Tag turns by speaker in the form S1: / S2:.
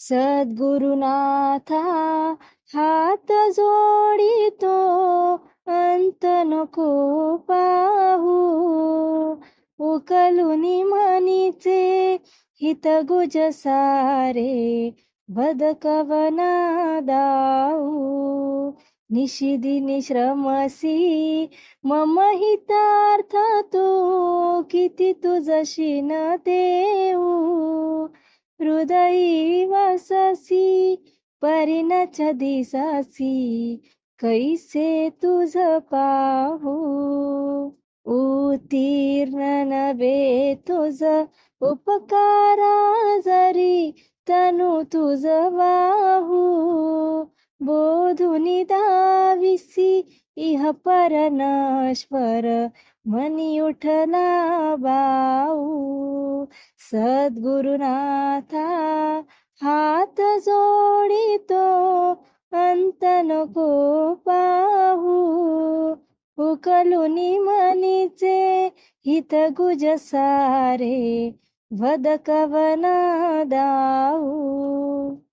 S1: सद्गुरुनाथा हात जोडितो, अंत नको पाहू. उकलुनी मनीचे हित गुज सारे, बदकवना दाऊ. निशिदिनी श्रमसी मम हितार्थ तू, किती तुझशी न देऊ. हृदयी वससी परिणच दिसासी, कैसे तुझ पाहू. उत्तीर्ण नव्हे तुझ उपकारा, जरी तनु तुझ वाहू. बोधुनी दाविसी इह पर नश्वर, मनी उठला बाऊ. सद्गुरुनाथा हात जोडितो, अंत नको पाहू. उकलुनी मनीचे हित गुज सारे, वदकवना दाऊ.